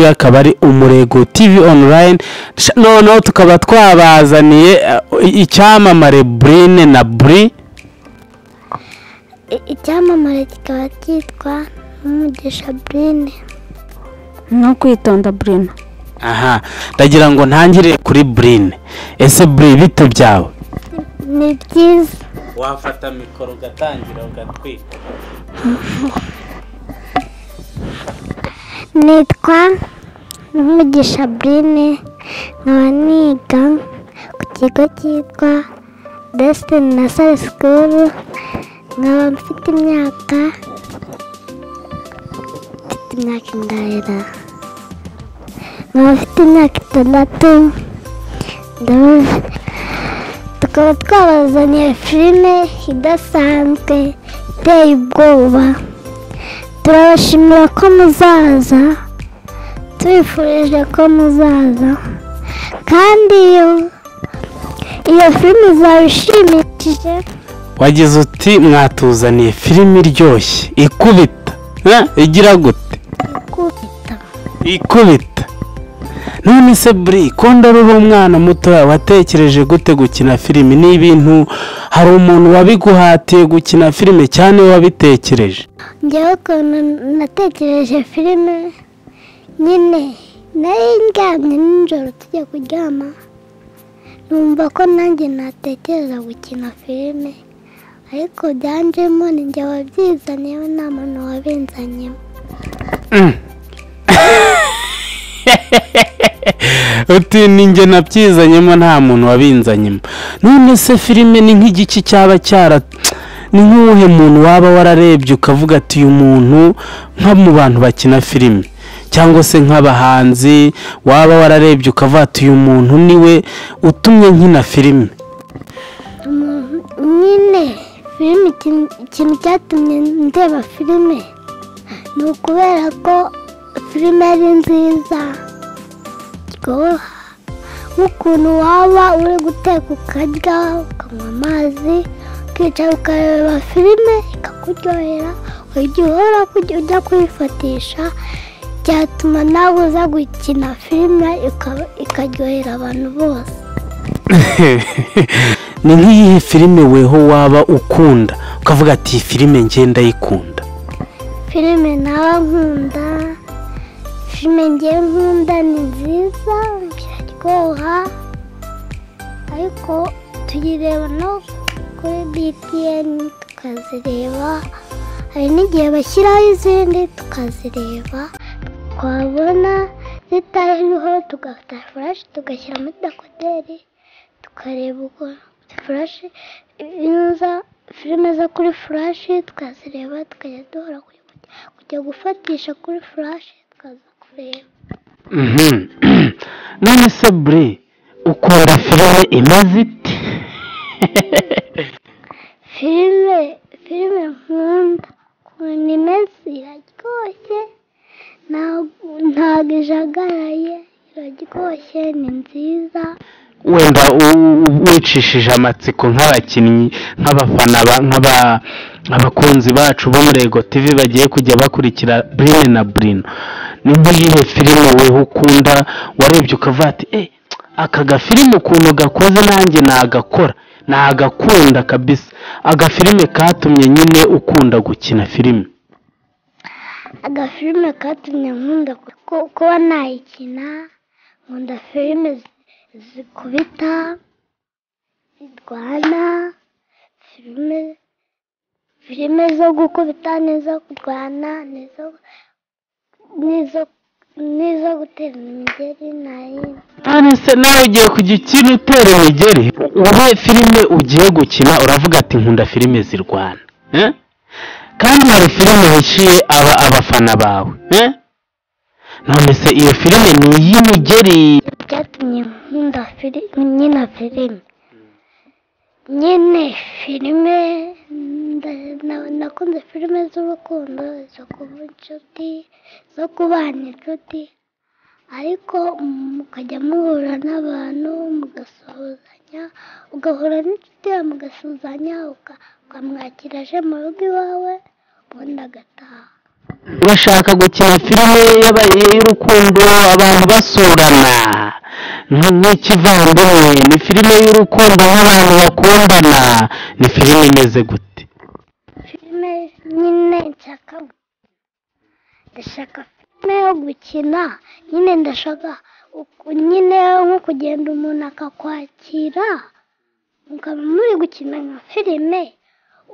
akaba ari Umurego TV online. No tukaba twabazaniye icyamamare Brine na Bri. Icyamamare kikaba cyitwa Umugisha Brine. No kwitonda Brine. Aha, ndagira ngo ntangire kuri Brine. Ese Bri bite byawe? Ni byiza. Wafata mikoro ugatangira ugatwika. Nitwa Umugisha Brine, nkaba niga ku kigo cyitwa Destiny Nursery School, nkaba mfite imyaka indahera, nkaba mfite imyaka 6. Tukaba twabazaniye filime idasanzwe iteye ubwoba. Turabashimira ko muzaza, tubifurije ko muzaza, kandi iyo filime izabishimishije. Wagize uti mwatuzaniye filime iryoshye ikubita, igira gute? Ikubita. None se Bri, ko ndari umwana muto watekereje gute gukina filime? Ni ibintu hari umuntu wabiguhatiye gukina filime cyane wabitekereje? Njyewe ko natekereje filime nyine nari ndyamye nijoro tujya kuryama, numva ko nanjye natekereza gukina filime, ariko byanjemo ni njye wabyizaniyeho, nta muntu wabinzanyemo. Uti ninjye nabyizanyemo, nta muntu wabinzanyemo. None se filime ni nk'igiki cyaba cyara, ni nk'uwuhe muntu waba wararebye ukavuga ati uyu muntu nka mu bantu bakina filime, cyangwa se nk'abahanzi waba wararebye ukavuga ati uyu muntu niwe utumye nkina filime? Nyine filime, ikintu cyatumye ndeba filime ni ukubera ko filime ari nziza, nk'ukuntu waba uri guteka ukarya ukanywa amazi ukicara ukareba filime ikakuryohera, ujya uhora ujya kuyifatisha, byatuma nawe uza gukina filime ikaryohera abantu bose. Ni nk'iyihe filime weho waba ukunda ukavuga ati filime njye ndayikunda? Filime nawe nkunda, filime njye nkunda ni nziza, biraryoha, ariko tuyireba no kuri BTN tukazireba, hari n'igihe bashyiraho izindi tukazireba, twabona zitariho tugafata flash tugashyira muri dekoderi tukareba uko flash iza filime zo kuri flash tukazireba, tukajya duhora kujya gufatisha kuri flash tukaza kureba. None se Bri, ukunda filime imaze ite? filime nkunda ukuntu imeze, iraryoshye, ntabwo ijagaraye, iraryoshye, ni nziza. Wenda wicishije amatsiko nk'abakinnyi, nk'abafana, abakunzi bacu b'Umurego TV bagiye kujya bakurikira Brine na Brino, ni nk'iyihe filime weho ukunda warebye ukavuga ati aka gafilime ukuntu gakoze nanjye nagakora, nagakunda kabisa, agafilime katumye nyine ukunda gukina filime? Agafilime katumye nkunda kuba nayikina, nkunda filime zikubita, zirwana, filime zo gukubita n'izo kurwana, n'izo gutera imigeri n'ayindi. None se nawe ugiye kujya ukina utera imigeri? Wowe filime ugiye gukina uravuga ati nkunda filime zirwana, kandi hari filime hishiye abafana bawe, none se iyo filime ni iy'imigeri? Byatumye nkunda nyina filime, nyine filime nakunze filime z'urukundo, zo kuba inshuti, zo kubana inshuti, ariko mukajya muhura n'abantu mugasuhuzanya, ugahura n'inshuti yawe mugasuhuzanya, ukamwakira aje mu rugo iwawe ubundi agataha. urashaka gukina filime y'urukundo abantu basurana nk'ikivandimwe, ni filime y'urukundo nk'abantu bakundana, ni filime imeze gute? filime nyine ndashaka filime yo gukina, nyine ndashaka nyine nko kugenda umuntu akakwakira mukaba muri gukina nka filime,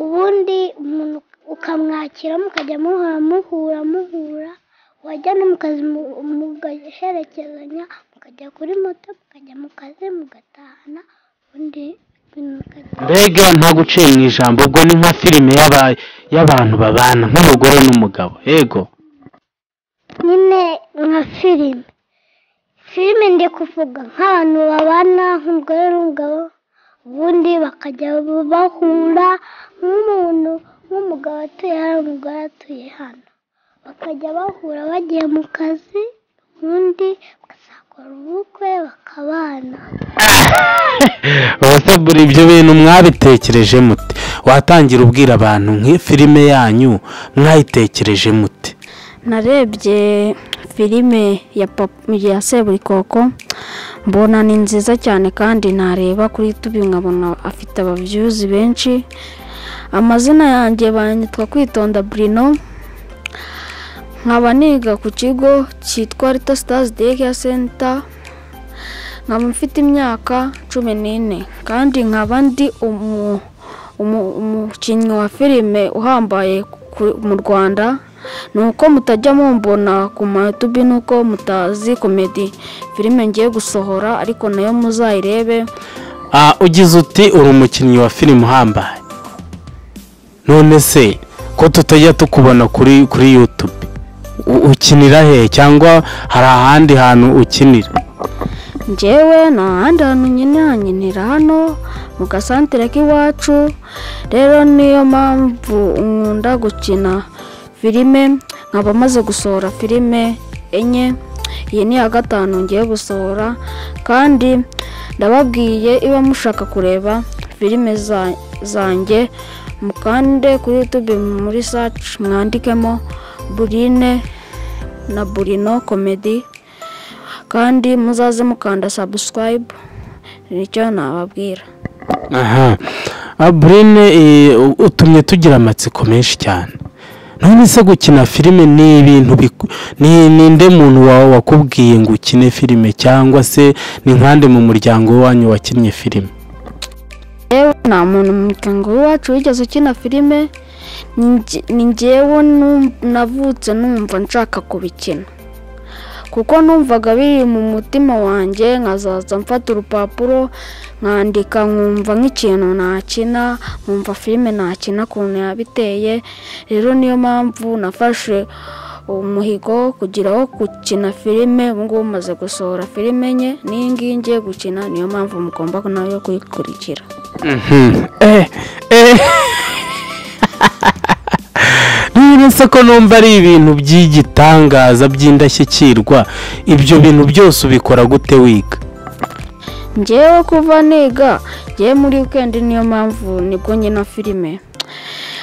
ubundi umuntu ukamwakira mukajya muhura wajya no mu kazi mugaherekezanya, mukajya kuri moto mukajya mu kazi mugatahana, ubundi mbega nta guciye mu ijambo, ubwo ni nka filime y'abantu babana nk'umugore n'umugabo, yego nyine nka filime ndi kuvuga nk'abantu babana nk'umugore n'umugabo, ubundi bakajya bahura nk'umugabo atuye hano umugore atuye hano, bakajya bahura bagiye mu kazi, ubundi bakazakora ubukwe bakabana. ubuse buri ibyo bintu mwabitekereje mute? watangira ubwira abantu nk'ifilime yanyu mwayitekereje mute? narebye filime ya Seburikoko mbona ni nziza cyane, kandi nareba kuri YouTube nkabona afite abavyuzi benshi. Amazina yanjye banyitwa Kwitonda Bruno, nkaba niga ku kigo cyitwa Rita Stars Daycare Center, nkaba mfite imyaka 14, kandi nkaba ndi umukinnyi wa filime uhambaye mu Rwanda. nuko mutajya mumbona ku YouTube, nuko mutazi comedy filime ngiye gusohora, ariko nayo muzayirebe. ugize uti uri umukinnyi wa filime uhambaye, none se ko tutajya tukubona kuri YouTube, ukinira he cyangwa hari ahandi hantu ukinira? njyewe nta handi hantu nkinira hano mu gasantere k'iwacu, rero niyo mpamvu nkunda gukina filime. nkaba maze gusohora filime 4, iyi ni ya 5 ngiye gusohora, kandi ndababwiye iba mushaka kureba filime zanjye mukande kuri YouTube muri search mwandikemo Burine na Burino Comedy, kandi muzaze mukanda subscribe, nicyo nababwira. Burine utumye tugira amatsiko menshi cyane. none se gukina filime ni ibintu ninde muntu wawe wakubwiye ngo ukine filime, cyangwa se ni nkande mu muryango wanyu wakinnye filime? nta muntu mu muryango wacu wigeze ukina filime, ni njyewe navutse numva nshaka kubikina, kuko numvaga biri mu mutima wanjye. nkazaza mfata urupapuro nkandika, nkumva nk'ikintu nakina, nkumva filime nakina kuntu yabiteye. rero niyo mpamvu nafashe umuhigo kugira wo gukina filime. ubwo maze gusohora filime 4 n'ingi ngiye gukina, niyo mpamvu mugomba nayo kuyikurikira. none ko numva ari ibintu by'igitangaza by'indashyikirwa, ibyo bintu byose ubikora gute wiga? njyewe kuva niga, njyewe muri weekend niyo mpamvu nibwo nkina filime.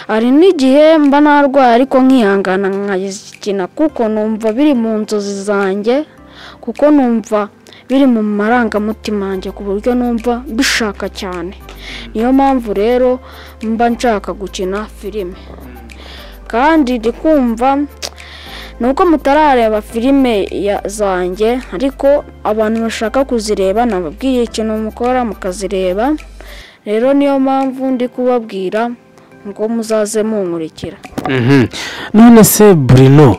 ari n'igihe mba narwaye ariko nkihangana nkayikina, kuko numva biri mu nzozi zanjye, kuko numva biri mu marangamutima yanjye, ku buryo numva bishaka cyane. niyo mpamvu rero mba nshaka gukina filime. kandi ndikumva nuko mutarareba filime zanjye, ariko abantu bashaka kuzireba nababwiye ikintu mukora mukazireba. rero niyo mpamvu ndi kubabwira ngo muzaze munkurikira. none se Bruno,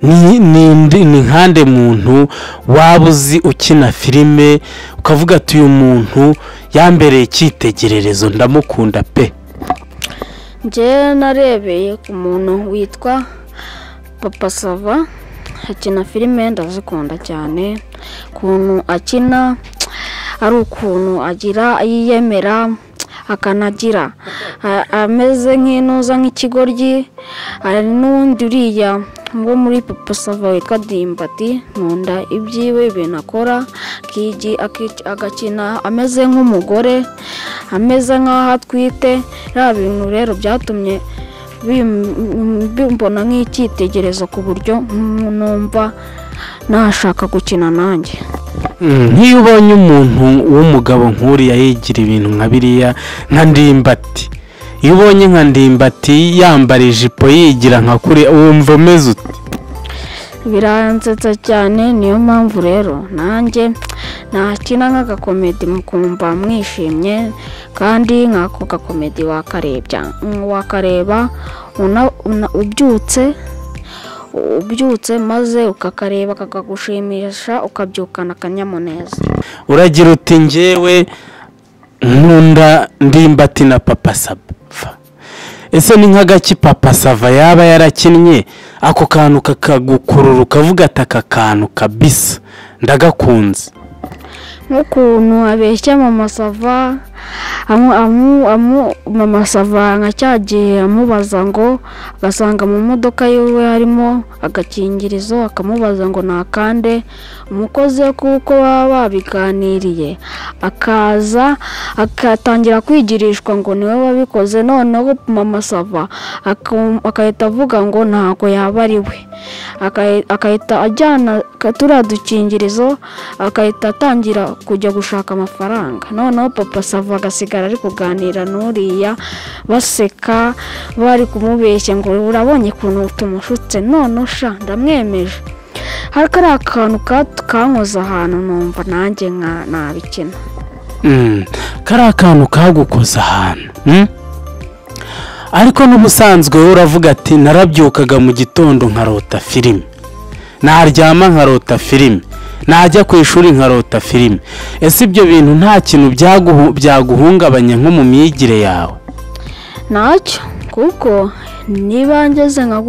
ni nkande muntu waba uzi ukina filime ukavuga ati uyu muntu yambereye icyitegererezo ndamukunda pe? njye narebeye ku muntu witwa Papa Sava, akina filime ndazikunda cyane. ukuntu akina ari ukuntu agira yiyemera, akanagira ameze nk'inuza nk'ikigoryi. hari n'undi uriya ngo muri Papa Sava witwa Dimbati, nkunda ibyiwe ibintu akora, agakina ameze nk'umugore, ameze nk'aho atwite. bintu rero byatumye bimbona nk'icyitegererezo ku buryo numva nashaka gukina nanjye. Nk'iyo ubonye umuntu w'umugabo nk'uriya yigira ibintu nka biriya nka Ndimbati, iyo ubonye nka Ndimbati yambara ijipo yigira nka kuri, wumva umeze ute? Biransetsa cyane, niyo mpamvu rero nanjye nakina nk'agakomedi mukumva mwishimye, kandi nk'ako gakomedi wakareba ubyutse maze ukakareba kakagushimisha ukabyukana akanyamuneza. Uragira uti njyewe nkunda Ndimbati na Papa Sava. Ese ni nk'agaki Papa Sava yaba yarakinnye ako kantu kakagukurura ukavuga ati aka kantu kabisa ndagakunze? Nk'ukuntu abeshya Mama Sava, Mama Sava nka cyagiye amubaza ngo agasanga mu modoka yiwe harimo agakingirizo, akamubaza ngo nakande, umukozi kuko baba babiganiriye akaza akatangira kwigirishwa ngo niwe wabikoze, noneho Mama Sava akahita avuga ngo ntago yaba ari we, akahita ajyana turiya dukingirizo akahita atangira kujya gushaka amafaranga. Noneho Papa Sava agasigara ari kuganira n'uriya baseka bari kumubeshya ngo urabonye ukuntu tumushutse, none sha ndamwemeje. Hariko ari akantu kankoza ahantu numva nanjye nabikina. Kari akantu kagukoza ahantu. Ariko n'ubusanzwe uravuga ati narabyukaga mu gitondo nkarota filime, naryama nkarota filime, najya ku ishuri nkarota filime. Ese ibyo bintu nta kintu byaguhungabanya nko mu myigire yawe? Ntacyo, kuko niba ngeze nka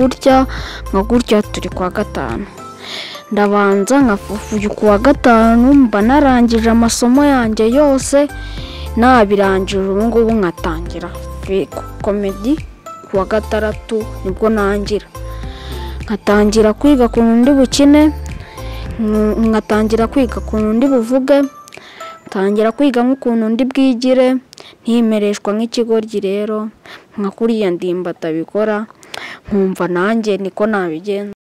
gutya turi kwa gatanu, ndabanza nkafufuye kuwa gatanu mba narangije amasomo yanjye yose, nabirangije ubu ngubu nkatangira komedi kuwa gatandatu nibwo nkatangira kwiga ukuntu ndi bukine, ngatangira kwiga ukuntu ndi buvuge, ntangira kwiga nk'ukuntu ndi bwigire, ntimereshwa nk'ikigoryi rero nka kuriya Ndimbati abikora, nkumva nanjye niko nabigenza.